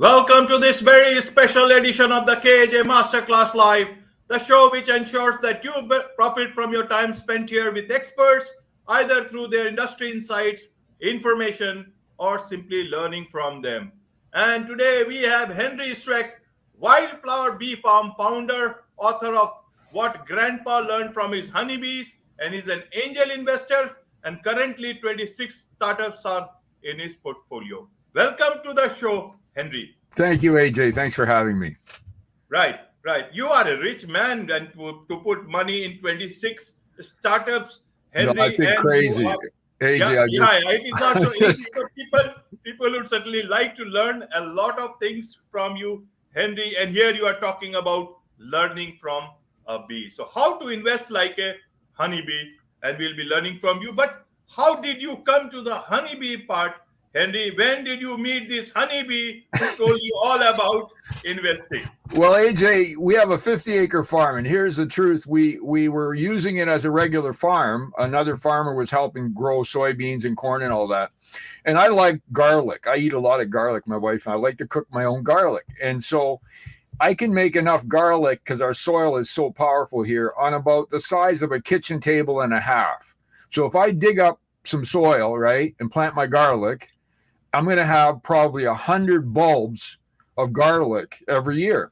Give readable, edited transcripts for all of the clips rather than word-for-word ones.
Welcome to this very special edition of the KAJ Masterclass Live, the show which ensures that you profit from your time spent here with experts, either through their industry insights, information, or simply learning from them. And today we have Henry Svec, Wildflower Bee Farm founder, author of What Grandpa Learned from His Honeybees, and is an angel investor, and currently 26 startups are in his portfolio. Welcome to the show, Henry. Thank you, AJ. Thanks for having me. Right, right. You are a rich man, and to put money in 26 startups, No, I Henry, think and crazy. you are, AJ, it is not so easy. So people would certainly like to learn a lot of things from you, Henry. And here you are talking about learning from a bee. So how to invest like a honeybee, and we'll be learning from you. But how did you come to the honeybee part, Henry? When did you meet this honeybee who told you all about investing? Well, AJ, we have a 50-acre farm, and here's the truth. We were using it as a regular farm. Another farmer was helping grow soybeans and corn and all that. And I like garlic. I eat a lot of garlic, my wife, and I like to cook my own garlic. And so I can make enough garlic, because our soil is so powerful here, on about the size of a kitchen table and a half. So if I dig up some soil, right, and plant my garlic, I'm going to have probably 100 bulbs of garlic every year.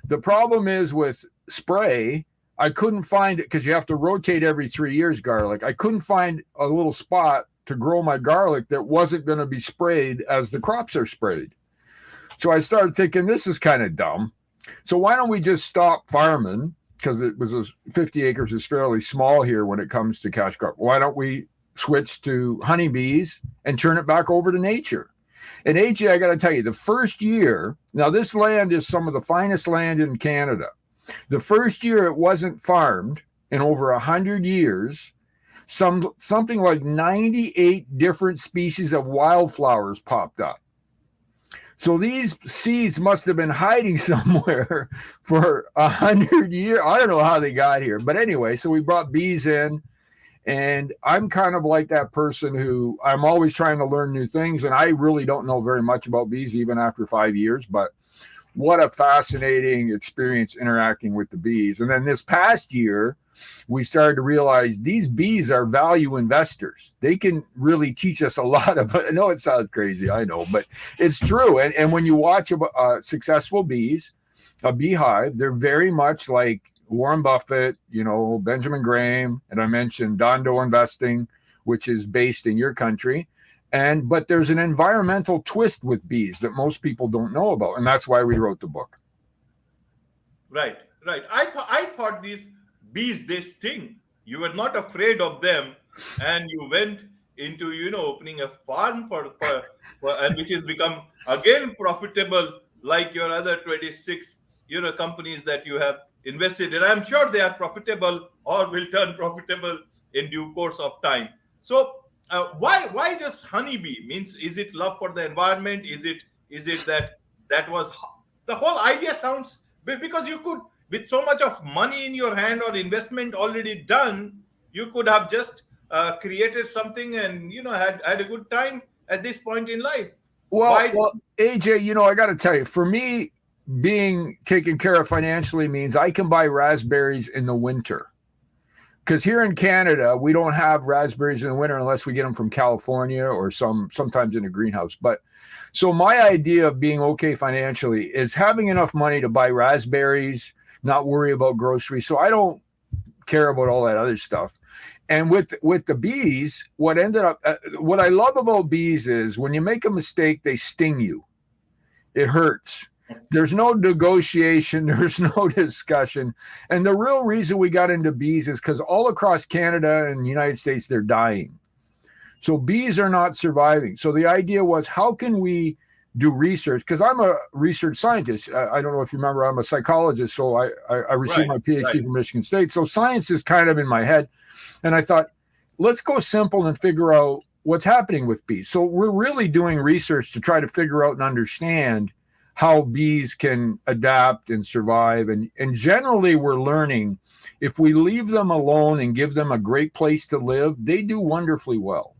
The problem is with spray, I couldn't find it, because you have to rotate every 3 years garlic. I couldn't find a little spot to grow my garlic that wasn't going to be sprayed as the crops are sprayed. So I started thinking, this is kind of dumb. So why don't we just stop farming? Because 50 acres is fairly small here when it comes to cash crop. Why don't we switch to honeybees and turn it back over to nature? And AJ, I got to tell you, the first year, now this land is some of the finest land in Canada. The first year it wasn't farmed in over 100 years, something like 98 different species of wildflowers popped up. So these seeds must have been hiding somewhere for 100 years. I don't know how they got here. But anyway, so we brought bees in. And I'm kind of like that person who I'm always trying to learn new things. And I really don't know very much about bees, even after 5 years. But what a fascinating experience interacting with the bees. And then this past year, we started to realize these bees are value investors. They can really teach us a lot about, I know it sounds crazy, I know, but it's true. And when you watch successful bees, a beehive, they're very much like Warren Buffett, Benjamin Graham, and I mentioned Dondo Investing, which is based in your country. But there's an environmental twist with bees that most people don't know about. And that's why we wrote the book. Right. I thought these bees, they sting. You were not afraid of them, and you went into opening a farm for and which has become again profitable, like your other 26 companies that you have invested in. I'm sure they are profitable or will turn profitable in due course of time. So why just honeybee? Means, is it love for the environment? Is it that was the whole idea? Sounds, because you could, with so much of money in your hand or investment already done, you could have just created something and had a good time at this point in life. Well, AJ, I got to tell you, for me, being taken care of financially means I can buy raspberries in the winter. Because here in Canada, we don't have raspberries in the winter unless we get them from California or sometimes in a greenhouse. But so my idea of being okay financially is having enough money to buy raspberries, not worry about groceries. So I don't care about all that other stuff. And with the bees, what I love about bees is when you make a mistake, they sting you. It hurts. There's no negotiation. There's no discussion. And the real reason we got into bees is because all across Canada and the United States, they're dying. So bees are not surviving. So the idea was, how can we do research? Because I'm a research scientist. I don't know if you remember, I'm a psychologist. So I received my Ph.D. from Michigan State. So science is kind of in my head. And I thought, let's go simple and figure out what's happening with bees. So we're really doing research to try to figure out and understand how bees can adapt and survive. And generally, we're learning if we leave them alone and give them a great place to live, they do wonderfully well.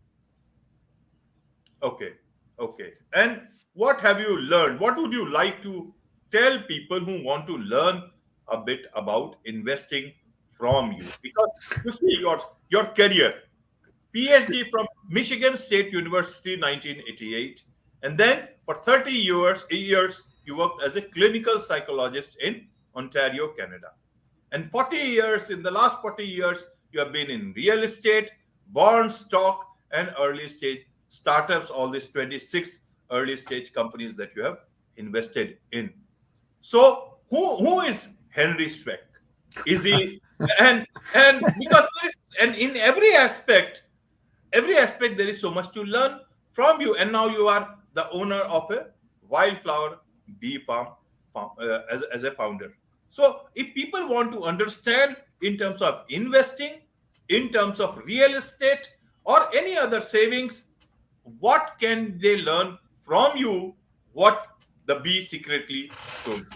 Okay. And what have you learned? What would you like to tell people who want to learn a bit about investing from you? Because you see your career, Ph.D. from Michigan State University, 1988, and then for 30 years you worked as a clinical psychologist in Ontario, Canada. And 40 years, in the last 40 years, you have been in real estate, bonds, stock, and early stage startups, all these 26 early stage companies that you have invested in. So who is Henry Svec? Is he and because and in every aspect there is so much to learn from you, and now you are the owner of a Wildflower bee farm as a founder. So if people want to understand in terms of investing, in terms of real estate or any other savings, what can they learn from you, what the bee secretly told you?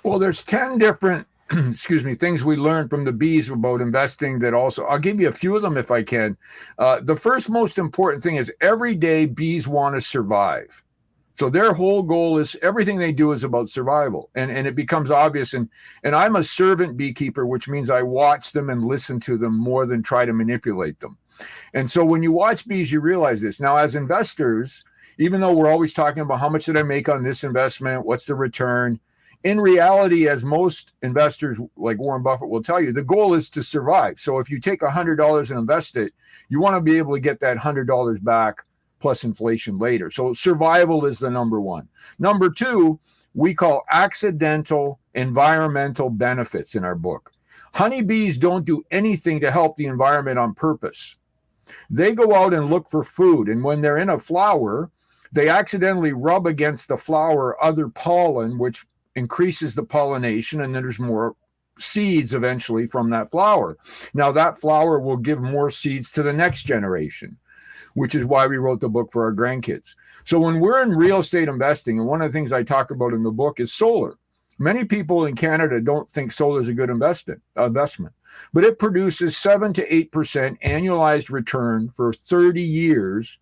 Well, there's 10 different excuse me, things we learned from the bees about investing that also, I'll give you a few of them if I can. The first most important thing is every day bees want to survive. So their whole goal is everything they do is about survival. And it becomes obvious. And I'm a servant beekeeper, which means I watch them and listen to them more than try to manipulate them. And so when you watch bees, you realize this. Now, as investors, even though we're always talking about how much did I make on this investment, what's the return, in reality, as most investors like Warren Buffett will tell you, the goal is to survive. So if you take $100 and invest it, you want to be able to get that $100 back plus inflation later. So survival is the number one. Number two, we call accidental environmental benefits in our book. Honeybees don't do anything to help the environment on purpose. They go out and look for food. And when they're in a flower, they accidentally rub against the flower other pollen, which increases the pollination, and then there's more seeds eventually from that flower. Now that flower will give more seeds to the next generation, which is why we wrote the book for our grandkids. So when we're in real estate investing, and one of the things I talk about in the book is solar. Many people in Canada don't think solar is a good investment, but it produces 7 to 8% annualized return for 30 years,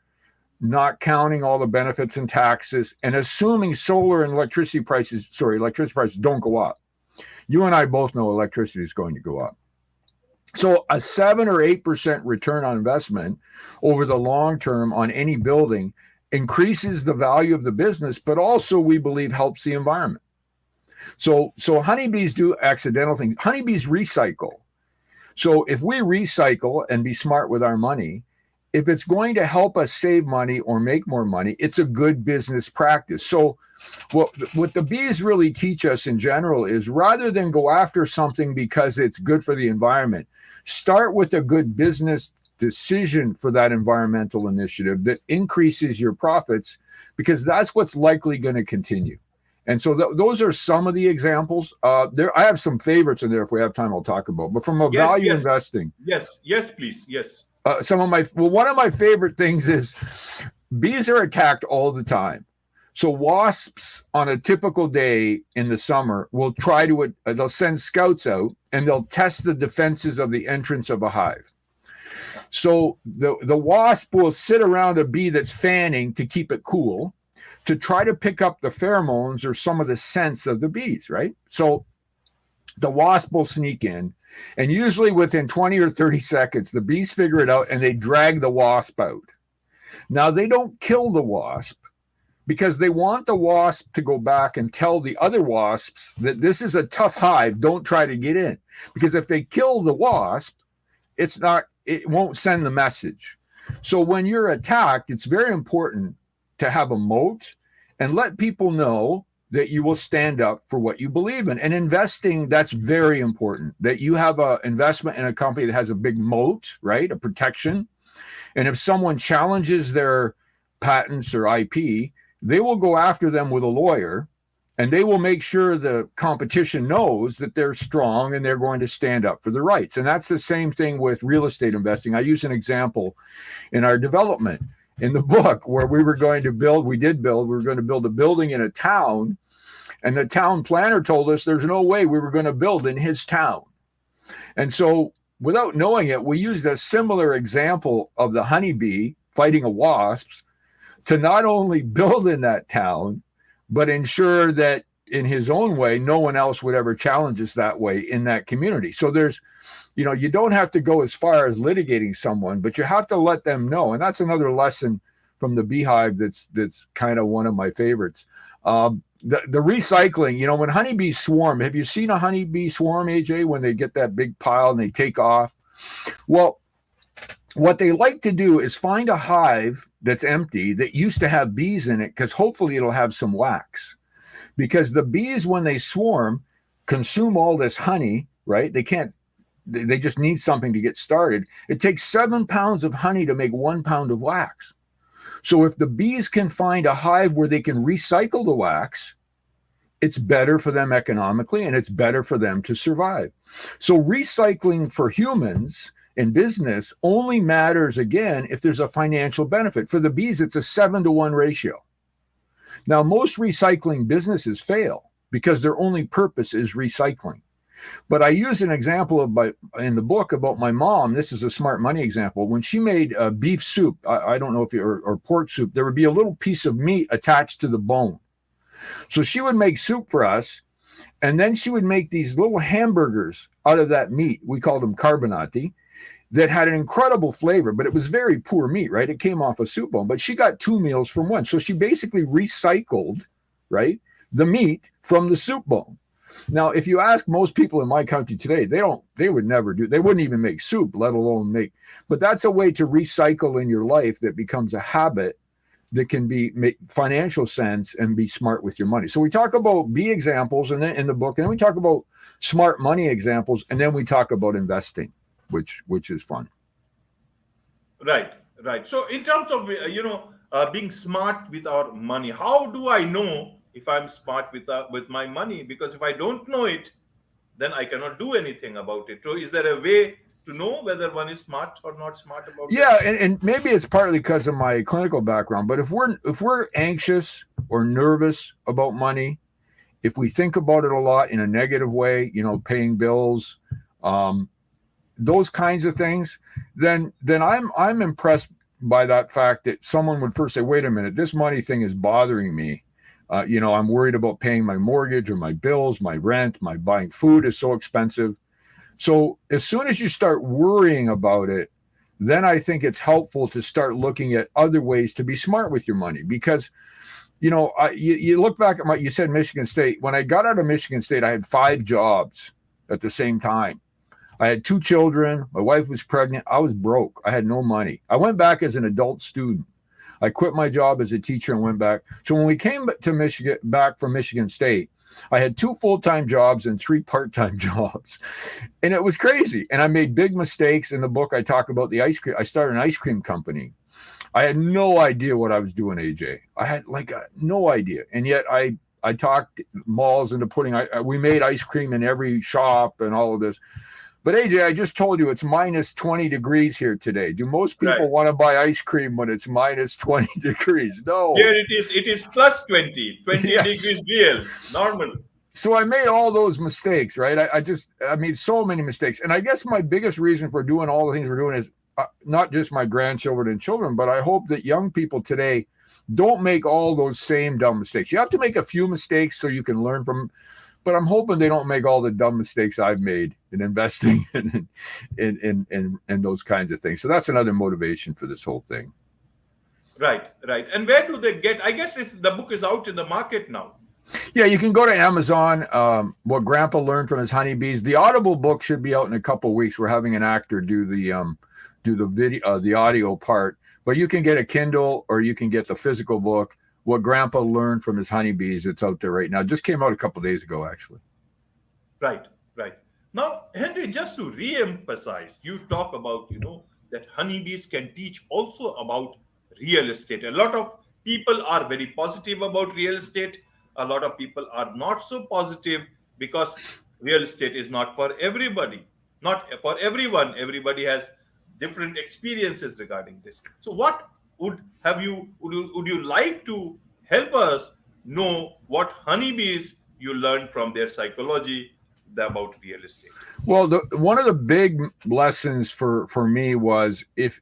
not counting all the benefits and taxes, and assuming solar and electricity prices don't go up. You and I both know electricity is going to go up. So a 7 or 8% return on investment over the long term on any building increases the value of the business, but also we believe helps the environment. So honeybees do accidental things. Honeybees recycle. So if we recycle and be smart with our money, if it's going to help us save money or make more money, it's a good business practice. So what the bees really teach us in general is rather than go after something because it's good for the environment, start with a good business decision for that environmental initiative that increases your profits, because that's what's likely going to continue. And so those are some of the examples. I have some favorites in there. If we have time, I'll talk about. But from a value investing. Yes, please. Yes. One of my favorite things is bees are attacked all the time. So wasps on a typical day in the summer will they'll send scouts out and they'll test the defenses of the entrance of a hive. So the wasp will sit around a bee that's fanning to keep it cool, to try to pick up the pheromones or some of the scents of the bees, right? So the wasp will sneak in, and usually within 20 or 30 seconds, the bees figure it out and they drag the wasp out. Now, they don't kill the wasp because they want the wasp to go back and tell the other wasps that this is a tough hive, don't try to get in. Because if they kill the wasp, it won't send the message. So when you're attacked, it's very important to have a moat and let people know that you will stand up for what you believe in. And investing, that's very important, that you have an investment in a company that has a big moat, right? A protection. And if someone challenges their patents or IP, they will go after them with a lawyer, and they will make sure the competition knows that they're strong and they're going to stand up for the rights. And that's the same thing with real estate investing. I use an example in our development in the book where we were going to build a building in a town, and the town planner told us there's no way we were going to build in his town. And so without knowing it, we used a similar example of the honeybee fighting a wasp to not only build in that town, but ensure that in his own way, no one else would ever challenge us that way in that community. So there's, you don't have to go as far as litigating someone, but you have to let them know. And that's another lesson from the Beehive that's kind of one of my favorites. The recycling, when honeybees swarm, have you seen a honeybee swarm, AJ, when they get that big pile and they take off? Well, what they like to do is find a hive that's empty that used to have bees in it, because hopefully it'll have some wax. Because the bees, when they swarm, consume all this honey, right? They just need something to get started. It takes 7 pounds of honey to make 1 pound of wax. So if the bees can find a hive where they can recycle the wax, it's better for them economically, and it's better for them to survive. So recycling for humans in business only matters, again, if there's a financial benefit. For the bees, it's a 7-to-1 ratio. Now, most recycling businesses fail because their only purpose is recycling. But I use an example in the book about my mom. This is a smart money example. When she made beef soup, I don't know if or pork soup, there would be a little piece of meat attached to the bone. So she would make soup for us, and then she would make these little hamburgers out of that meat. We called them carbonati, that had an incredible flavor, but it was very poor meat, right? It came off a soup bone, but she got 2 meals from one. So she basically recycled, right, the meat from the soup bone. Now, if you ask most people in my country today, they would never they wouldn't even make soup, let alone but that's a way to recycle in your life that becomes a habit that can make financial sense and be smart with your money. So we talk about bee examples and then in the book, and then we talk about smart money examples, and then we talk about investing, which is fun. Right. So in terms of being smart with our money, how do I know if I'm smart with my money? Because if I don't know it, then I cannot do anything about it. So is there a way to know whether one is smart or not smart about it? Yeah, and maybe it's partly because of my clinical background, but if we're anxious or nervous about money, if we think about it a lot in a negative way, paying bills, those kinds of things, then I'm impressed by that fact that someone would first say, wait a minute, this money thing is bothering me. I'm worried about paying my mortgage or my bills, my rent, my buying food is so expensive. So as soon as you start worrying about it, then I think it's helpful to start looking at other ways to be smart with your money. Because, you look back at you said Michigan State. When I got out of Michigan State, I had 5 jobs at the same time. I had 2 children. My wife was pregnant. I was broke. I had no money. I went back as an adult student. I quit my job as a teacher and went back. So when we came to back from Michigan State, I had 2 full-time jobs and 3 part-time jobs. And it was crazy. And I made big mistakes. In the book, I talk about the ice cream. I started an ice cream company. I had no idea what I was doing, AJ. I had no idea. And yet I talked malls into we made ice cream in every shop and all of this. But AJ, I just told you it's minus 20 degrees here today. Do most people want to buy ice cream when it's minus 20 degrees? No. Here it is plus 20 yes. degrees real, normal. So I made all those mistakes, right? I made so many mistakes. And I guess my biggest reason for doing all the things we're doing is not just my grandchildren and children, but I hope that young people today don't make all those same dumb mistakes. You have to make a few mistakes so you can learn from, but I'm hoping they don't make all the dumb mistakes I've made in investing and in those kinds of things. So that's another motivation for this whole thing. Right. And where do they get? I guess the book is out in the market now. Yeah, you can go to Amazon. What Grandpa Learned from His Honeybees. The Audible book should be out in a couple of weeks. We're having an actor do the video, the audio part. But you can get a Kindle or you can get the physical book. What Grandpa Learned from His Honeybees. It's out there right now. It just came out a couple of days ago, actually. Right. Now, Henry, just to re-emphasize, you talk about, that honeybees can teach also about real estate. A lot of people are very positive about real estate. A lot of people are not so positive because real estate is not for everybody, not for everyone. Everybody has different experiences regarding this. So what would you like to help us know what honeybees you learned from their psychology about real estate? Well, one of the big lessons for me was if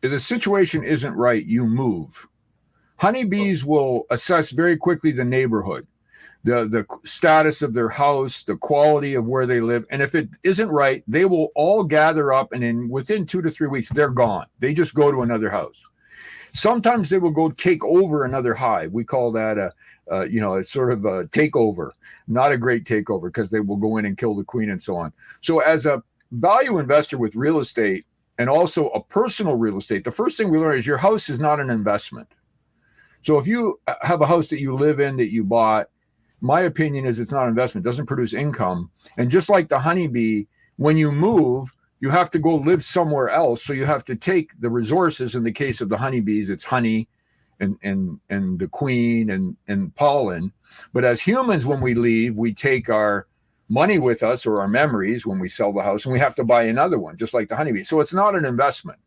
the situation isn't right, you move. Honeybees will assess very quickly the neighborhood, the status of their house, the quality of where they live. And if it isn't right, they will all gather up, and within 2 to 3 weeks, they're gone. They just go to another house. Sometimes they will go take over another hive. We call that it's sort of a takeover, not a great takeover, because they will go in and kill the queen and so on. So as a value investor with real estate and also a personal real estate, the first thing we learn is your house is not an investment. So if you have a house that you live in that you bought, my opinion is it's not an investment, doesn't produce income. And just like the honeybee, when you move, you have to go live somewhere else. So you have to take the resources. In the case of the honeybees, it's honey and the queen and pollen. But as humans, when we leave, we take our money with us or our memories when we sell the house, and we have to buy another one, just like the honeybee. So it's not an investment.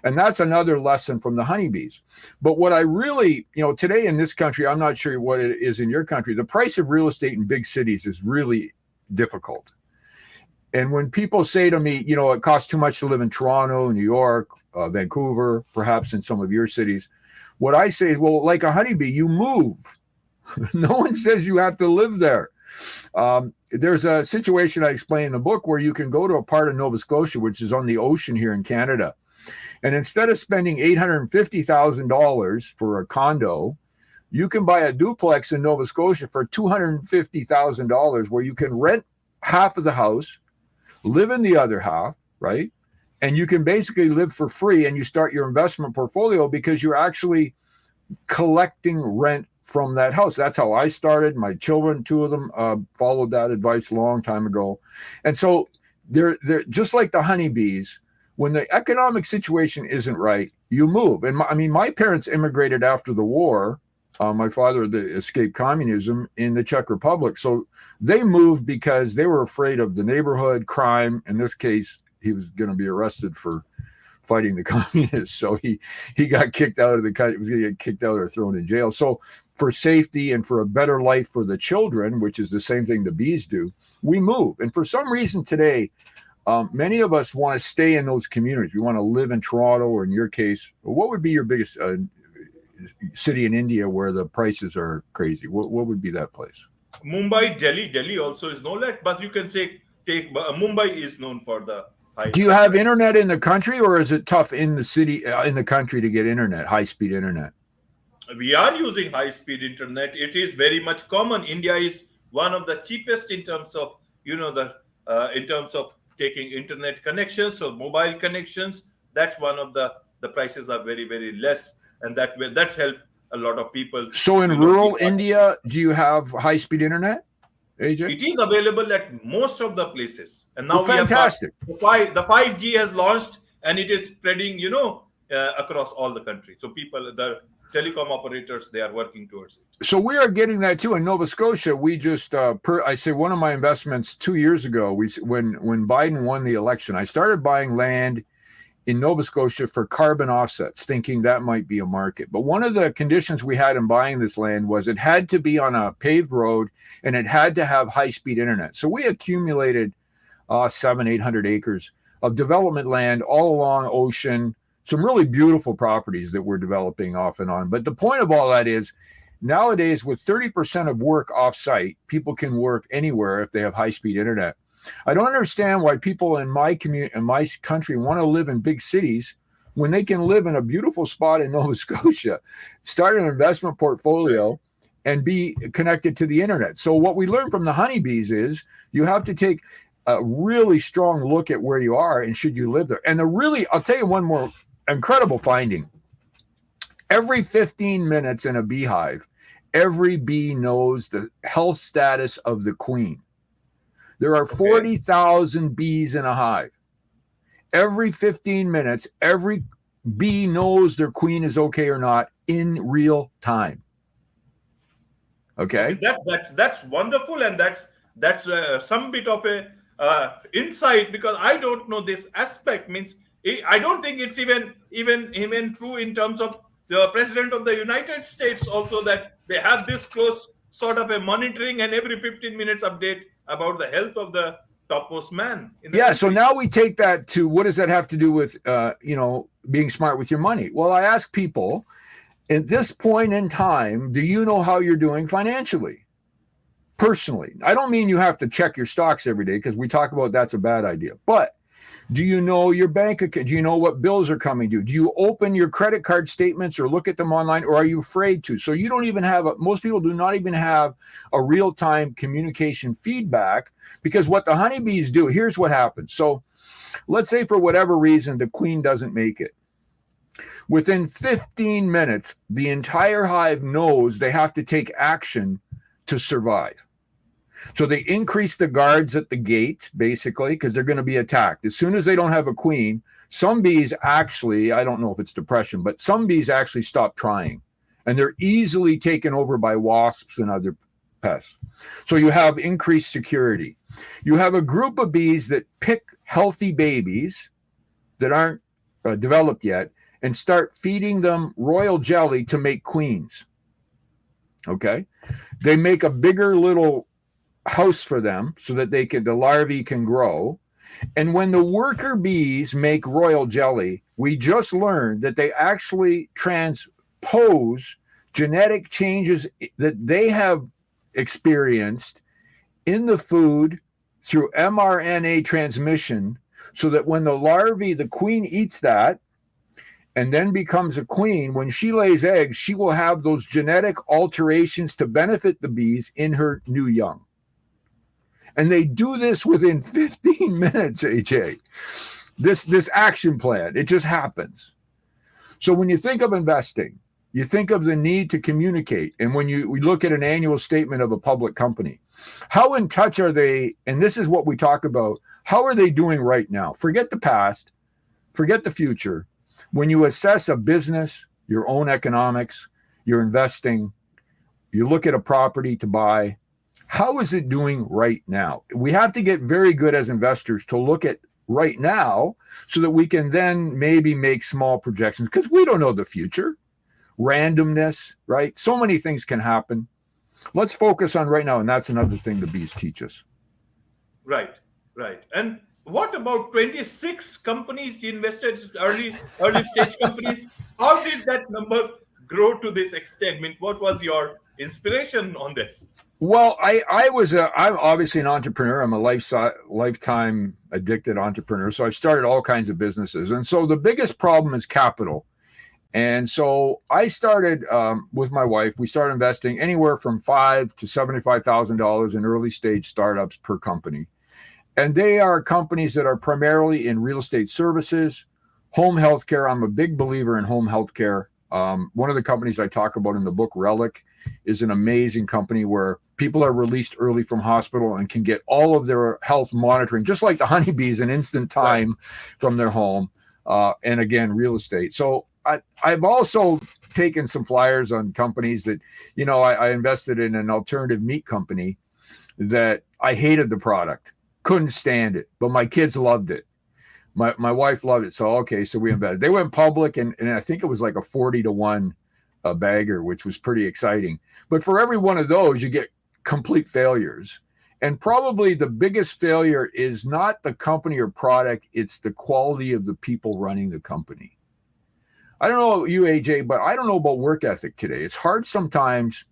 And that's another lesson from the honeybees. But what I really, today in this country, I'm not sure what it is in your country, the price of real estate in big cities is really difficult. And when people say to me, it costs too much to live in Toronto, New York, Vancouver, perhaps in some of your cities, what I say is, well, like a honeybee, you move. No one says you have to live there. There's a situation I explain in the book where you can go to a part of Nova Scotia, which is on the ocean here in Canada. And instead of spending $850,000 for a condo, you can buy a duplex in Nova Scotia for $250,000, where you can rent half of the house, live in the other half, right? And you can basically live for free, and you start your investment portfolio because you're actually collecting rent from that house. That's how I started. My children, 2 of them, followed that advice a long time ago. And so they're just like the honeybees. When the economic situation isn't right, you move. And my parents immigrated after the war. My father escaped communism in the Czech Republic. So they moved because they were afraid of the neighborhood, crime. In this case, he was going to be arrested for fighting the communists. So he got kicked out of the country. He was going to get kicked out or thrown in jail. So for safety and for a better life for the children, which is the same thing the bees do, we move. And for some reason today, many of us want to stay in those communities. We want to live in Toronto, or in your case, what would be your biggest city in India where the prices are crazy? What would be that place? Mumbai, Delhi also is known that, but you can say Mumbai is known for the high. Do you have internet in the country, or is it tough in the city, in the country, to get internet, high-speed internet? We are using high-speed internet. It is very much common. India is one of the cheapest in terms of, in terms of taking internet connections or mobile connections. That's one of the prices are very, very less, and that's helped a lot of people. So in rural India, do you have high-speed internet, AJ? It is available at most of the places, and now fantastic. The 5G has launched, and it is spreading, across all the country. So the telecom operators, they are working towards it. So we are getting that too in Nova Scotia. We just, I say one of my investments 2 years ago, when Biden won the election, I started buying land in Nova Scotia for carbon offsets, thinking that might be a market. But one of the conditions we had in buying this land was it had to be on a paved road, and it had to have high-speed internet. So we accumulated 700-800 acres of development land all along ocean, some really beautiful properties that we're developing off and on. But the point of all that is, nowadays, with 30% of work off-site, people can work anywhere if they have high-speed internet. I don't understand why people in my community, in my country, want to live in big cities when they can live in a beautiful spot in Nova Scotia, start an investment portfolio, and be connected to the internet. So what we learned from the honeybees is you have to take a really strong look at where you are and should you live there. And I'll tell you one more incredible finding. Every 15 minutes in a beehive, every bee knows the health status of the queen. There are 40,000 bees in a hive. Every 15 minutes, every bee knows their queen is okay or not in real time. Okay? That's wonderful, and that's some bit of a insight, because I don't know this aspect. Means I don't think it's even true in terms of the president of the United States also, that they have this close sort of a monitoring and every 15 minutes update about the health of the topmost man. So now we take that to, what does that have to do with being smart with your money? Well, I ask people, At this point in time, do you know how you're doing financially? Personally, I don't mean you have to check your stocks every day, because we talk about that's a bad idea. But do you know your bank account? Do you know what bills are coming due? Do you open your credit card statements or look at them online, or are you afraid to? So you don't even have most people do not even have a real-time communication feedback, because what the honeybees do, here's what happens. So let's say for whatever reason, the queen doesn't make it. Within 15 minutes, the entire hive knows they have to take action to survive. So they increase the guards at the gate, basically, because they're going to be attacked. As soon as they don't have a queen, some bees actually, I don't know if it's depression, but some bees actually stop trying. And they're easily taken over by wasps and other pests. So you have increased security. You have a group of bees that pick healthy babies that aren't developed yet and start feeding them royal jelly to make queens. Okay? They make a bigger little house for them so that the larvae can grow. And when the worker bees make royal jelly, we just learned that they actually transpose genetic changes that they have experienced in the food through mRNA transmission, so that when the larvae, the queen, eats that and then becomes a queen, when she lays eggs, she will have those genetic alterations to benefit the bees in her new young. And they do this within 15 minutes, AJ. This action plan, it just happens. So when you think of investing, you think of the need to communicate. And when we look at an annual statement of a public company, how in touch are they? And this is what we talk about. How are they doing right now? Forget the past, forget the future. When you assess a business, your own economics, you're investing, you look at a property to buy, how is it doing right now? We have to get very good as investors to look at right now so that we can then maybe make small projections, because we don't know the future. Randomness, right? So many things can happen. Let's focus on right now, and that's another thing the bees teach us. Right. And what about 26 companies you invested, early stage companies? How did that number grow to this extent? I mean, what was your inspiration on this? Well, I'm obviously an entrepreneur. I'm a lifetime addicted entrepreneur. So I've started all kinds of businesses. And so the biggest problem is capital. And so I started with my wife. We started investing anywhere from $5,000 to $75,000 in early stage startups per company. And they are companies that are primarily in real estate services, home healthcare. I'm a big believer in home healthcare. One of the companies I talk about in the book, Relic, is an amazing company where people are released early from hospital and can get all of their health monitoring, just like the honeybees, in instant time from their home. And again, real estate. So I've also taken some flyers on companies that, I invested in an alternative meat company that I hated the product, couldn't stand it, but my kids loved it. My wife loved it. So, okay, so we invested. They went public, and I think it was like a 40-1 bagger, which was pretty exciting. But for every one of those, you get complete failures. And probably the biggest failure is not the company or product, it's the quality of the people running the company. I don't know you, AJ, but I don't know about work ethic today. It's hard sometimes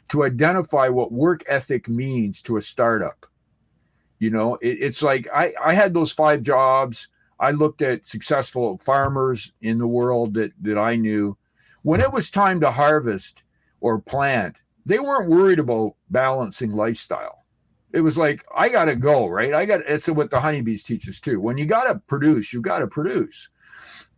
to identify what work ethic means to a startup. It's like I had those 5 jobs. I looked at successful farmers in the world that I knew. When it was time to harvest or plant, they weren't worried about balancing lifestyle. It was like, I got to go, right? It's what the honeybees teach us too. When you got to produce, you got to produce.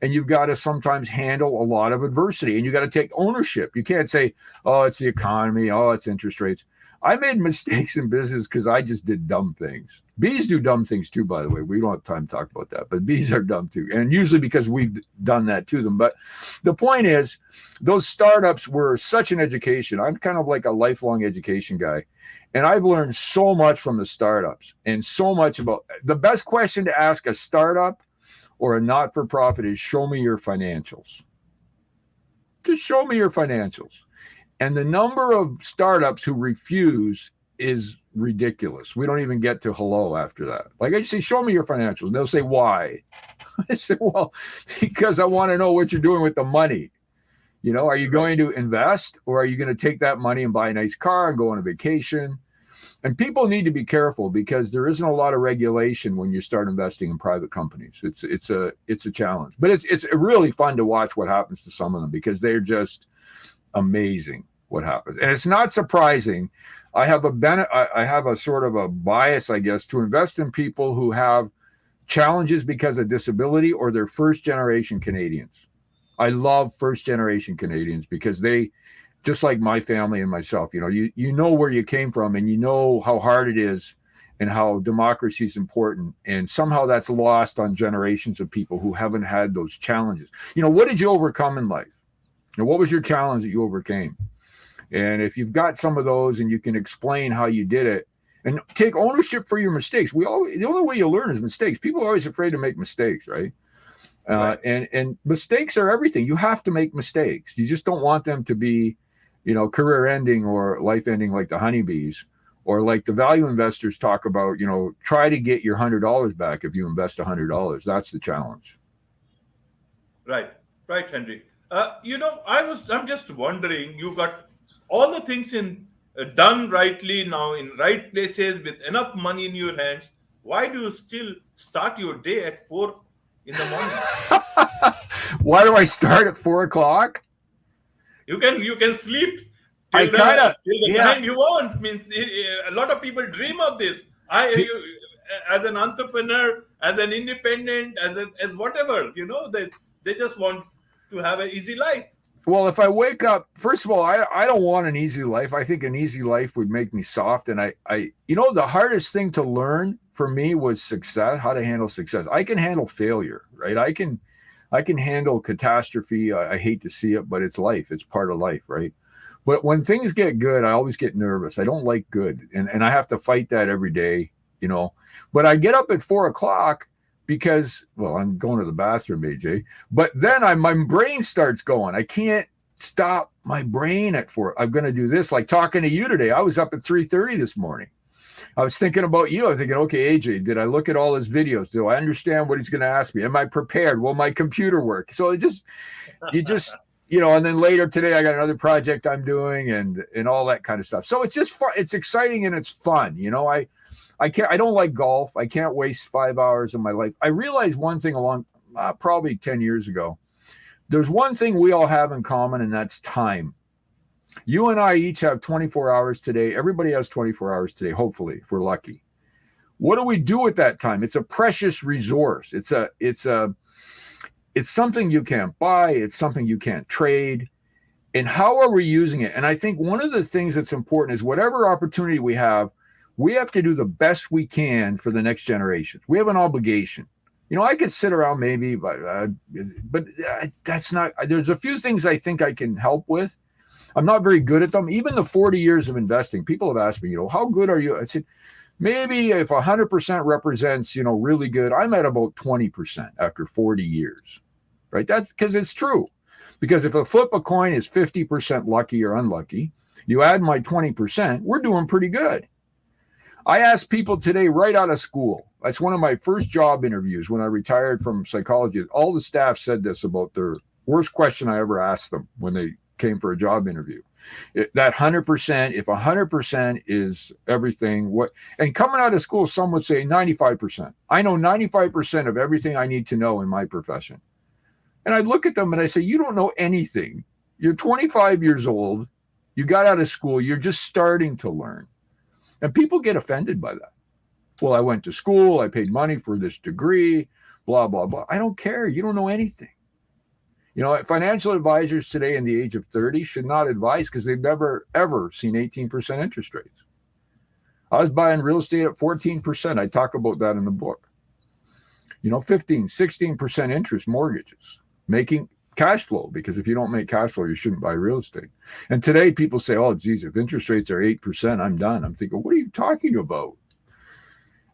And you've got to sometimes handle a lot of adversity, and you got to take ownership. You can't say, oh, it's the economy. Oh, it's interest rates. I made mistakes in business because I just did dumb things. Bees do dumb things too, by the way. We don't have time to talk about that, but bees are dumb too. And usually because we've done that to them. But the point is, those startups were such an education. I'm kind of like a lifelong education guy. And I've learned so much from the startups, and so much about the best question to ask a startup or a not-for-profit is, show me your financials. Just show me your financials. And the number of startups who refuse is ridiculous. We don't even get to hello after that. Like, I just say, show me your financials. And they'll say, why? I say, well, because I want to know what you're doing with the money. You know, are you going to invest, or are you going to take that money and buy a nice car and go on a vacation? And people need to be careful because there isn't a lot of regulation when you start investing in private companies. It's a challenge, but it's really fun to watch what happens to some of them because they're just amazing what happens. And it's not surprising. I have a sort of a bias, I guess, to invest in people who have challenges because of disability or they're first generation Canadians. I love first generation Canadians because they, just like my family and myself, you know, you know where you came from and you know how hard it is and how democracy is important. And somehow that's lost on generations of people who haven't had those challenges. You know, what did you overcome in life? And what was your challenge that you overcame? And if you've got some of those and you can explain how you did it and take ownership for your mistakes, the only way you learn is mistakes. People are always afraid to make mistakes, right? Right. And mistakes are everything. You have to make mistakes. You just don't want them to be, you know, career ending or life ending like the honeybees, or like the value investors talk about, you know, try to get your $100 back if you invest $100. That's the challenge. Right, Henry. You know, I'm just wondering, you got all the things done rightly now in right places with enough money in your hands. Why do you still start your day at 4 in the morning? Why do I start at 4 o'clock? You can sleep till the time you want. Means a lot of people dream of this. As an entrepreneur, as an independent, as whatever, you know, they just want to have an easy life. Well, if I wake up, first of all, I don't want an easy life. I think an easy life would make me soft. And you know, the hardest thing to learn for me was success, how to handle success. I can handle failure, right? I can handle catastrophe. I hate to see it, but it's life. It's part of life, right? But when things get good, I always get nervous. I don't like good. And I have to fight that every day, you know. But I get up at 4 o'clock because, well, I'm going to the bathroom, AJ. But then my brain starts going. I can't stop my brain at 4. I'm going to do this. Like talking to you today. I was up at 3:30 this morning. I was thinking about you. I was thinking, okay, AJ, did I look at all his videos? Do I understand what he's going to ask me? Am I prepared? Will my computer work? So you just, you know, and then later today, I got another project I'm doing and all that kind of stuff. So it's just fun. It's exciting and it's fun. You know, I don't like golf. I can't waste 5 hours of my life. I realized one thing probably 10 years ago. There's one thing we all have in common, and that's time. You and I each have 24 hours today. Everybody has 24 hours today, hopefully, if we're lucky. What do we do with that time? It's a precious resource. It's something you can't buy. It's something you can't trade. And how are we using it? And I think one of the things that's important is whatever opportunity we have to do the best we can for the next generations. We have an obligation. You know, I could sit around maybe, but that's not, there's a few things I think I can help with. I'm not very good at them. Even the 40 years of investing, people have asked me, you know, how good are you? I said, maybe if 100% represents, you know, really good, I'm at about 20% after 40 years, right? That's because it's true. Because if a flip a coin is 50% lucky or unlucky, you add my 20%, we're doing pretty good. I asked people today right out of school. That's one of my first job interviews when I retired from psychology. All the staff said this about their worst question I ever asked them when they came for a job interview. That 100%, if 100% is everything, and coming out of school, some would say 95%. I know 95% of everything I need to know in my profession. And I look at them and I say, you don't know anything. You're 25 years old. You got out of school. You're just starting to learn. And people get offended by that. Well, I went to school. I paid money for this degree, blah, blah, blah. I don't care. You don't know anything. You know, financial advisors today in the age of 30 should not advise because they've never, ever seen 18% interest rates. I was buying real estate at 14%. I talk about that in the book. You know, 15, 16% interest mortgages, making cash flow, because if you don't make cash flow, you shouldn't buy real estate. And today people say, oh, geez, if interest rates are 8%, I'm done. I'm thinking, what are you talking about?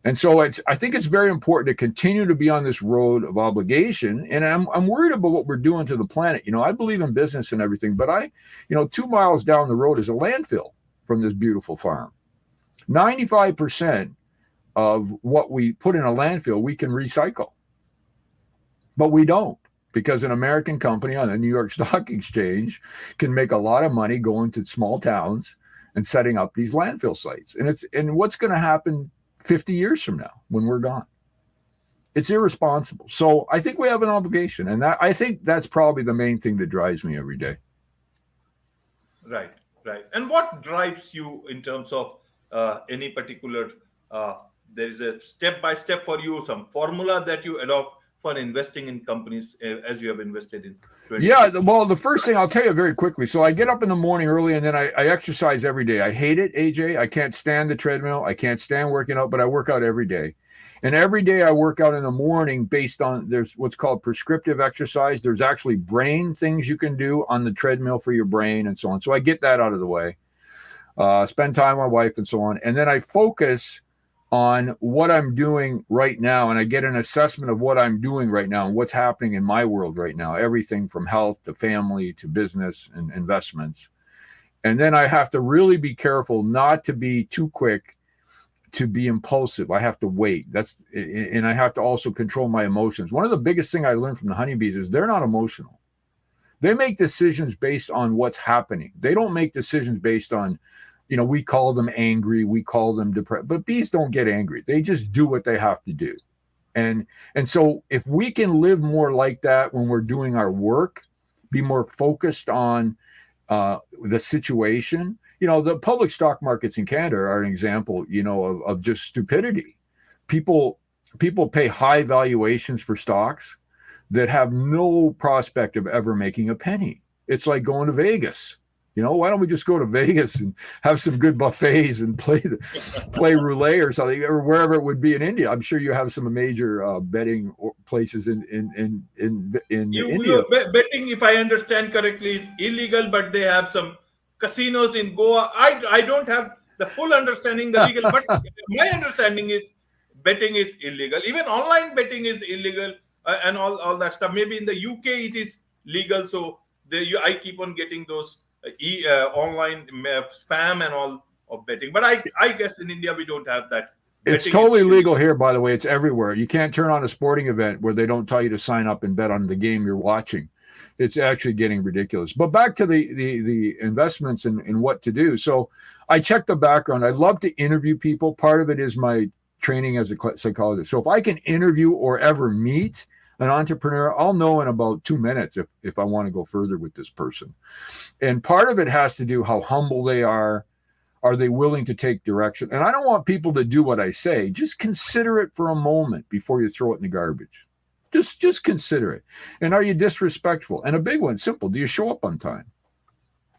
And so I think it's very important to continue to be on this road of obligation. And I'm worried about what we're doing to the planet. You know, I believe in business and everything, but 2 miles down the road is a landfill from this beautiful farm. 95% of what we put in a landfill, we can recycle, but we don't. because an American company on the New York Stock Exchange can make a lot of money going to small towns and setting up these landfill sites. And what's going to happen 50 years from now when we're gone? It's irresponsible. So I think we have an obligation, and I think that's probably the main thing that drives me every day. Right, right. And what drives you in terms of any particular? There is a step by step for you, some formula that you adopt for investing in companies as you have invested in. Yeah, well, the first thing I'll tell you very quickly. So I get up in the morning early, and then I exercise every day. I hate it, AJ. I can't stand the treadmill. I can't stand working out, but I work out every day. And every day I work out in the morning based on, there's what's called prescriptive exercise. There's actually brain things you can do on the treadmill for your brain and so on. So I get that out of the way, spend time with my wife and so on. And then I focus on what I'm doing right now. And I get an assessment of what I'm doing right now and what's happening in my world right now, everything from health to family to business and investments. And then I have to really be careful not to be too quick to be impulsive. I have to wait. And I have to also control my emotions. One of the biggest thing I learned from the honeybees is they're not emotional. They make decisions based on what's happening. They don't make decisions based on, we call them angry, we call them depressed, but bees don't get angry. They just do what they have to do. And so if we can live more like that when we're doing our work, be more focused on the situation. The public stock markets in Canada are an example, of just stupidity. People pay high valuations for stocks that have no prospect of ever making a penny. It's like going to Vegas. Why don't we just go to Vegas and have some good buffets and play roulette or something, or wherever it would be in India? I'm sure you have some major betting places in India. Betting, if I understand correctly, is illegal, but they have some casinos in Goa. I don't have the full understanding the legal, but my understanding is betting is illegal. Even online betting is illegal, and all that stuff. Maybe in the UK it is legal, so I keep on getting those online spam and all of betting. But I guess in India we don't have that. It's totally legal here, by the way. It's everywhere. You can't turn on a sporting event where they don't tell you to sign up and bet on the game you're watching. It's actually getting ridiculous. But back to the investments and what to do. So I check the background. I love to interview people. Part of it is my training as a psychologist. So if I can interview or ever meet an entrepreneur, I'll know in about 2 minutes if I want to go further with this person. And part of it has to do how humble they are. Are they willing to take direction? And I don't want people to do what I say. Just consider it for a moment before you throw it in the garbage. Just consider it. And are you disrespectful? And a big one, simple. Do you show up on time?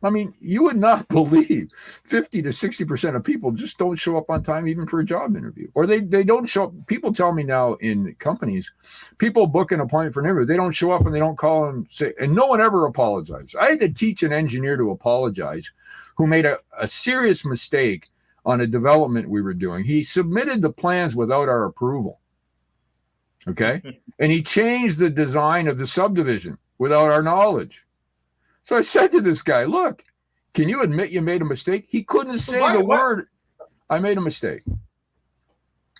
I mean, you would not believe 50 to 60% of people just don't show up on time, even for a job interview. Or they don't show up. People tell me now in companies, people book an appointment for an interview. They don't show up and they don't call and say, and no one ever apologizes. I had to teach an engineer to apologize who made a serious mistake on a development we were doing. He submitted the plans without our approval. Okay. And he changed the design of the subdivision without our knowledge. So I said to this guy, look, can you admit you made a mistake? He couldn't say word. I made a mistake.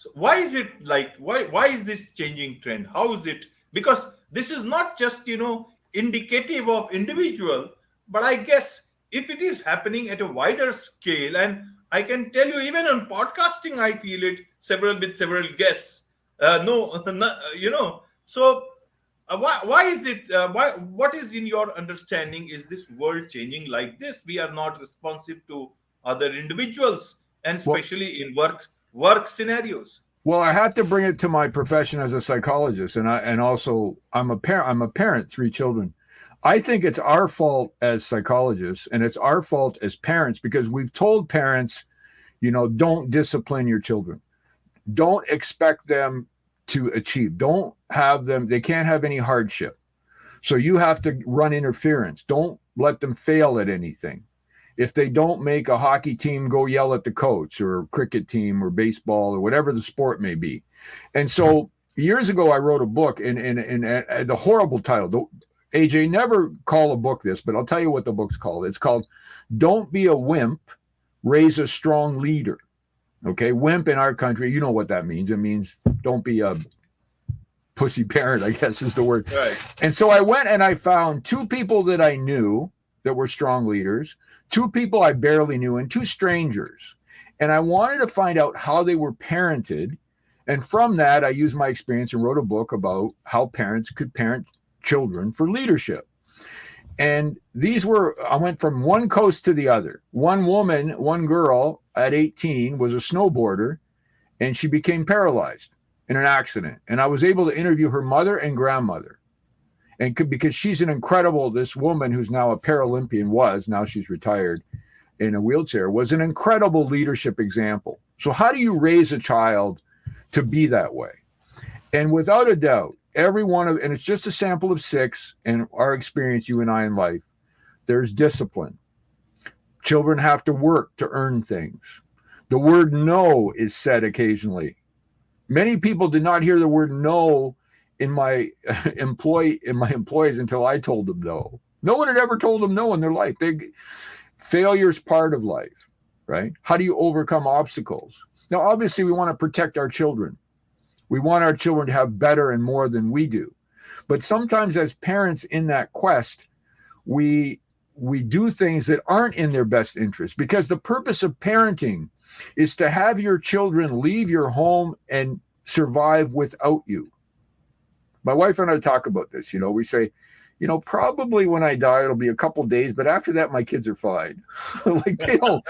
So why is it like, why is this changing trend? How is it? Because this is not just, indicative of individual, but I guess if it is happening at a wider scale, and I can tell you even on podcasting, I feel it with several guests. So why is it? What is in your understanding? Is this world changing like this? We are not responsive to other individuals, and especially in work scenarios. Well, I had to bring it to my profession as a psychologist, and also I'm a parent, 3 children. I think it's our fault as psychologists, and it's our fault as parents, because we've told parents, don't discipline your children. Don't expect them to achieve. Don't have them. They can't have any hardship. So you have to run interference. Don't let them fail at anything. If they don't make a hockey team, go yell at the coach, or a cricket team, or baseball, or whatever the sport may be. And so years ago, I wrote a book, and the horrible title, AJ, never call a book this, but I'll tell you what the book's called. It's called Don't Be a Wimp, Raise a Strong Leader. Okay, wimp in our country, you know what that means. It means don't be a pussy parent, I guess is the word. Right. And so I went and I found two people that I knew that were strong leaders, two people I barely knew, and two strangers. And I wanted to find out how they were parented. And from that, I used my experience and wrote a book about how parents could parent children for leadership. And I went from one coast to the other. One woman, one girl at 18 was a snowboarder, and she became paralyzed in an accident. And I was able to interview her mother and grandmother. And because she's this woman who's now a Paralympian, now she's retired in a wheelchair, was an incredible leadership example. So how do you raise a child to be that way? And without a doubt, and it's just a sample of 6 in our experience, you and I, in life, there's discipline. Children have to work to earn things. The word no is said occasionally. Many people did not hear the word no in my employees until I told them no. No one had ever told them no in their life. Failure is part of life, right? How do you overcome obstacles? Now, obviously, we want to protect our children. We want our children to have better and more than we do. But sometimes as parents in that quest, we do things that aren't in their best interest, because the purpose of parenting is to have your children leave your home and survive without you. My wife and I talk about this. We say, probably when I die, it'll be a couple days, but after that, my kids are fine. Like they don't.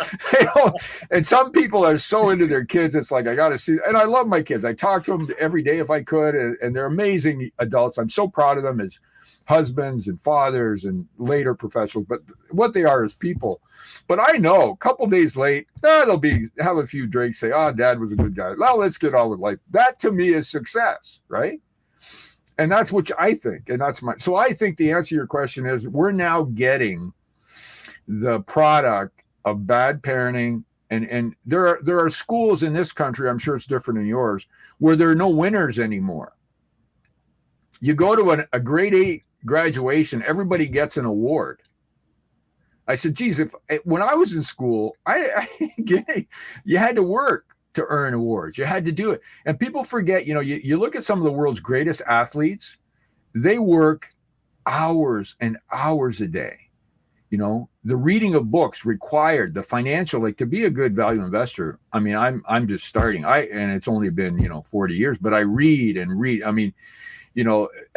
And some people are so into their kids. It's like, I got to see, and I love my kids. I talk to them every day if I could, and they're amazing adults. I'm so proud of them as husbands and fathers and later professionals, but what they are as people. But I know a couple days late, they'll have a few drinks, say, Dad was a good guy. Now let's get on with life. That to me is success, right? And that's what I think. And so I think the answer to your question is we're now getting the product of bad parenting. And there are schools in this country, I'm sure it's different in yours, where there are no winners anymore. You go to a grade 8 graduation, everybody gets an award. I said, geez, when I was in school, you had to work to earn awards. You had to do it. And people forget, you look at some of the world's greatest athletes, they work hours and hours a day. The reading of books required, the financial, like to be a good value investor. I mean, I'm just starting. And it's only been, 40 years, but I read and read. I mean,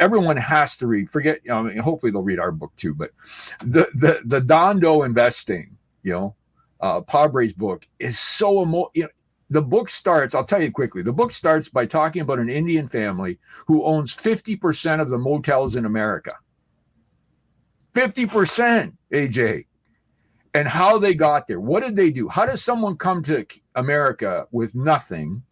everyone has to read. Hopefully they'll read our book too, but the Dondo investing, Pabre's book is so the book starts, I'll tell you quickly, the book starts by talking about an Indian family who owns 50% of the motels in America. 50%, AJ. And how they got there. What did they do? How does someone come to America with nothing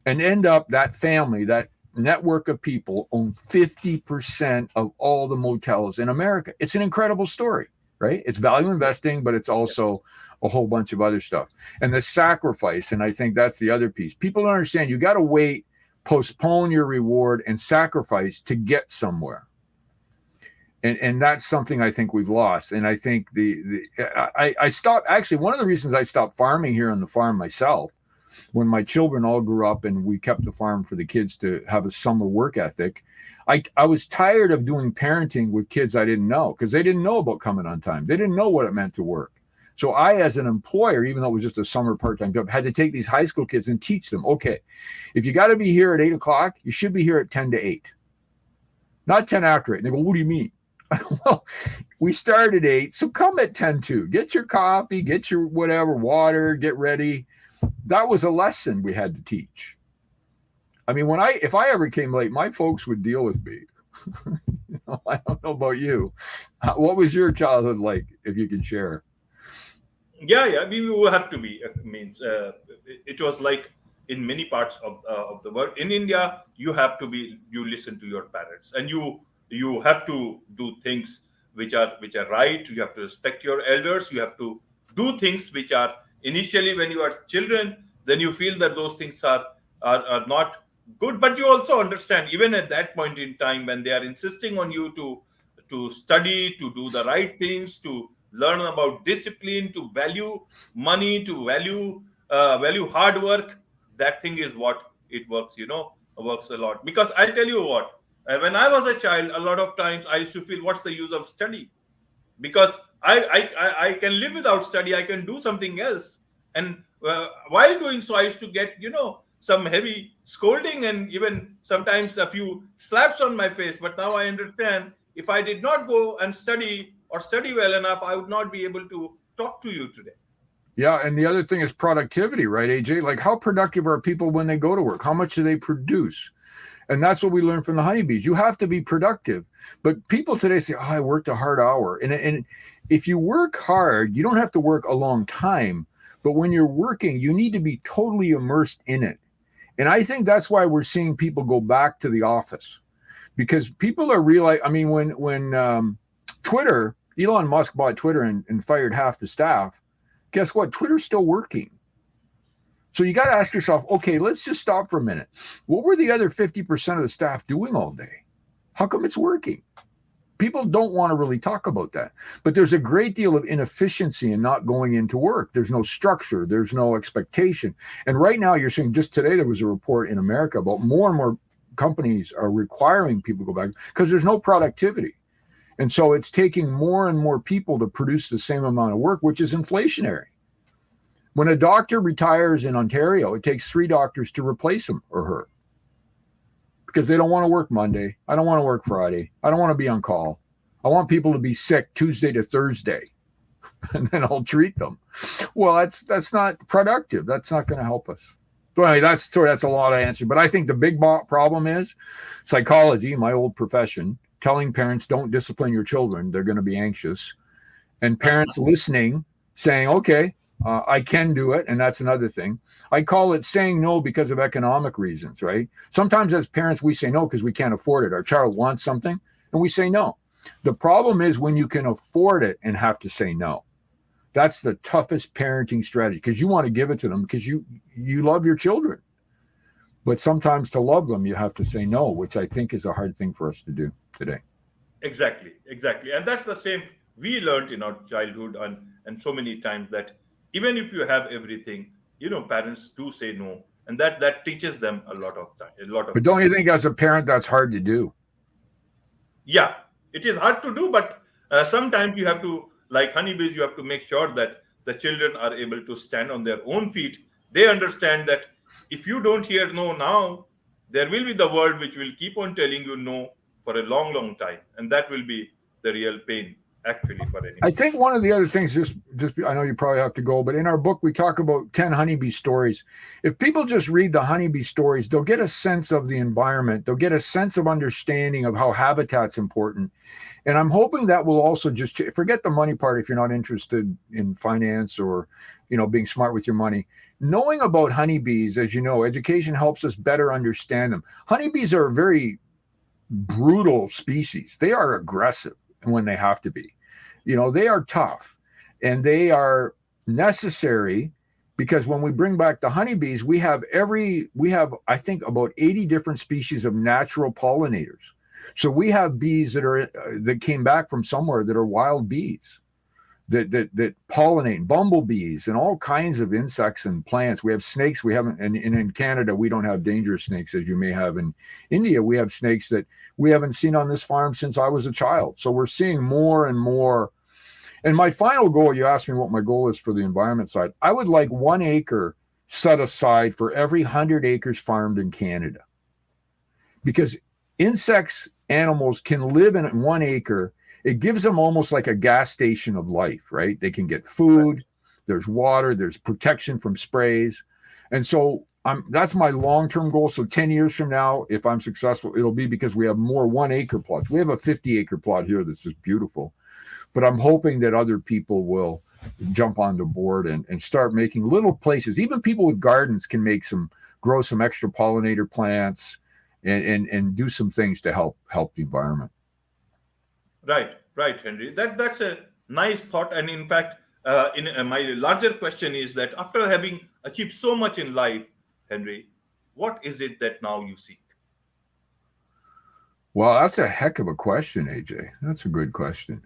and end up, that family, that network of people own 50% of all the motels in America? It's an incredible story, right? It's value investing, but it's also a whole bunch of other stuff. And the sacrifice, and I think that's the other piece. People don't understand. You got to wait, postpone your reward and sacrifice to get somewhere. And that's something I think we've lost. And I think I stopped, actually, one of the reasons I stopped farming here on the farm myself, when my children all grew up and we kept the farm for the kids to have a summer work ethic, I was tired of doing parenting with kids I didn't know, because they didn't know about coming on time. They didn't know what it meant to work. So I, as an employer, even though it was just a summer part-time job, had to take these high school kids and teach them, okay, if you got to be here at 8 o'clock, you should be here at 10 to 8, not 10 after 8. And they go, what do you mean? Well, we start at 8, so come at 10 to. Get your coffee, get your whatever, water, get ready. That was a lesson we had to teach. I mean, if I ever came late, my folks would deal with me. I don't know about you. What was your childhood like, if you can share? Yeah, we will have to be. It was like in many parts of the world. In India, you listen to your parents, and you have to do things which are right. You have to respect your elders. You have to do things which are initially, when you are children, then you feel that those things are not good. But you also understand, even at that point in time, when they are insisting on you to study, to do the right things, to learn about discipline, to value money, to value hard work, that thing is what it works. works a lot. Because I'll tell you what, when I was a child, a lot of times I used to feel, what's the use of study? Because I can live without study. I can do something else. And while doing so, I used to get, some heavy scolding and even sometimes a few slaps on my face. But now I understand, if I did not go and study or study well enough, I would not be able to talk to you today. Yeah, and the other thing is productivity, right, AJ? Like, how productive are people when they go to work? How much do they produce? And that's what we learned from the honeybees. You have to be productive. But people today say, oh, I worked a hard hour. And if you work hard, you don't have to work a long time. But when you're working, you need to be totally immersed in it. And I think that's why we're seeing people go back to the office, because people are realizing, I mean, when Twitter, Elon Musk bought Twitter and fired half the staff, guess what? Twitter's still working. So you got to ask yourself, okay, let's just stop for a minute. What were the other 50% of the staff doing all day? How come it's working? People don't want to really talk about that. But there's a great deal of inefficiency in not going into work. There's no structure. There's no expectation. And right now you're seeing, just today there was a report in America about more and more companies are requiring people to go back because there's no productivity. And so it's taking more and more people to produce the same amount of work, which is inflationary. When a doctor retires in Ontario, it takes 3 doctors to replace him or her because they don't want to work Monday. I don't want to work Friday. I don't want to be on call. I want people to be sick Tuesday to Thursday, and then I'll treat them. Well, that's not productive. That's not going to help us. So anyway, that's a lot of answer. But I think the big problem is psychology, my old profession, telling parents don't discipline your children. They're going to be anxious. And parents listening, saying, okay, I can do it. And that's another thing. I call it saying no because of economic reasons, right? Sometimes as parents, we say no because we can't afford it. Our child wants something and we say no. The problem is when you can afford it and have to say no. That's the toughest parenting strategy because you want to give it to them because you love your children. But sometimes to love them, you have to say no, which I think is a hard thing for us to do today. Exactly. And that's the same we learned in our childhood and so many times that even if you have everything, parents do say no. And that teaches them a lot of time. But don't you think as a parent, that's hard to do? Yeah, it is hard to do, but sometimes you have to, like honeybees, you have to make sure that the children are able to stand on their own feet. They understand that if you don't hear no now, there will be the world which will keep on telling you no for a long, long time. And that will be the real pain, actually, for anyone. I think one of the other things, just I know you probably have to go, but in our book, we talk about 10 honeybee stories. If people just read the honeybee stories, they'll get a sense of the environment. They'll get a sense of understanding of how habitat's important. And I'm hoping that will also just forget the money part if you're not interested in finance or, being smart with your money. Knowing about honeybees, as you know, education helps us better understand them. Honeybees are a very brutal species. They are aggressive when they have to be. They are tough and they are necessary because when we bring back the honeybees, we have I think about 80 different species of natural pollinators. So we have bees that came back from somewhere that are wild bees that pollinate, bumblebees and all kinds of insects and plants. We have snakes. We haven't, and in Canada, we don't have dangerous snakes as you may have in India. We have snakes that we haven't seen on this farm since I was a child. So we're seeing more and more. And my final goal, you asked me what my goal is for the environment side. I would like 1 acre set aside for every 100 acres farmed in Canada. Because insects, animals can live in 1 acre. It gives them almost like a gas station of life, right? They can get food, there's water, there's protection from sprays. And so that's my long-term goal. So 10 years from now, if I'm successful, it'll be because we have more 1 acre plots. We have a 50 acre plot here that's just beautiful. But I'm hoping that other people will jump on the board and start making little places. Even people with gardens can grow some extra pollinator plants and do some things to help the environment. Right, Henry. That's a nice thought. And in fact, my larger question is that after having achieved so much in life, Henry, what is it that now you seek? Well, that's a heck of a question, AJ. That's a good question.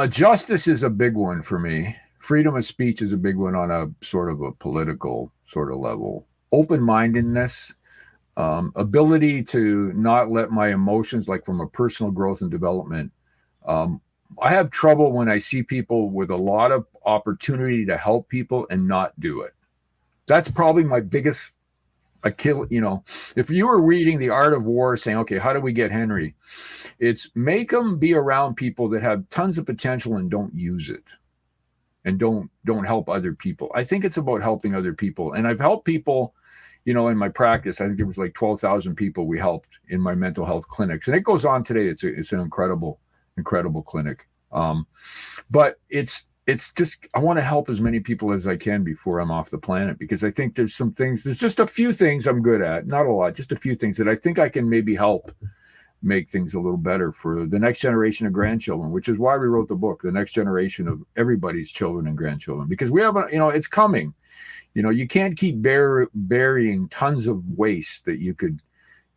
Justice is a big one for me. Freedom of speech is a big one on a sort of a political sort of level. Open-mindedness, ability to not let my emotions, like from a personal growth and development. I have trouble when I see people with a lot of opportunity to help people and not do it. That's probably my biggest Achilles. If you were reading The Art of War, saying, okay, how do we get Henry? It's make them be around people that have tons of potential and don't use it, and don't help other people. I think it's about helping other people. And I've helped people, in my practice. I think it was like 12,000 people we helped in my mental health clinics. And it goes on today. It's an incredible clinic. But it's just, I want to help as many people as I can before I'm off the planet, because I think there's just a few things I'm good at, not a lot, just a few things that I think I can maybe help make things a little better for the next generation of grandchildren, which is why we wrote the book, the next generation of everybody's children and grandchildren, because we have, it's coming. You can't keep burying tons of waste that you could,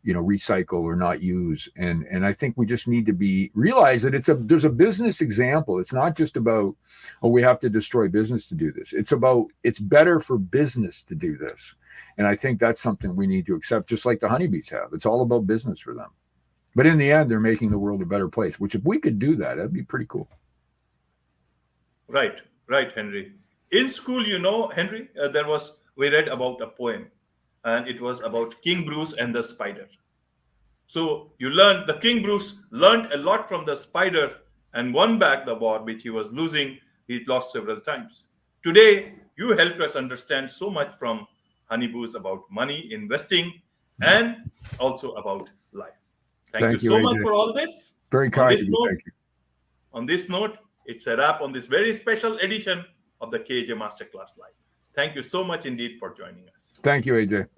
recycle or not use. And I think we just need to realize that there's a business example. It's not just about, we have to destroy business to do this. It's about, it's better for business to do this. And I think that's something we need to accept, just like the honeybees have. It's all about business for them. But in the end, they're making the world a better place, which if we could do that, that'd be pretty cool. Right, Henry. In school, Henry, we read about a poem, and it was about King Bruce and the spider. So the King Bruce learned a lot from the spider and won back the war, which he was losing. He lost several times. Today, you helped us understand so much from Honeybees about money, investing, and also about life. Thank you so much for all this. Very kind of you. Thank you. On this note, it's a wrap on this very special edition of the KAJ Masterclass Live. Thank you so much indeed for joining us. Thank you, AJ.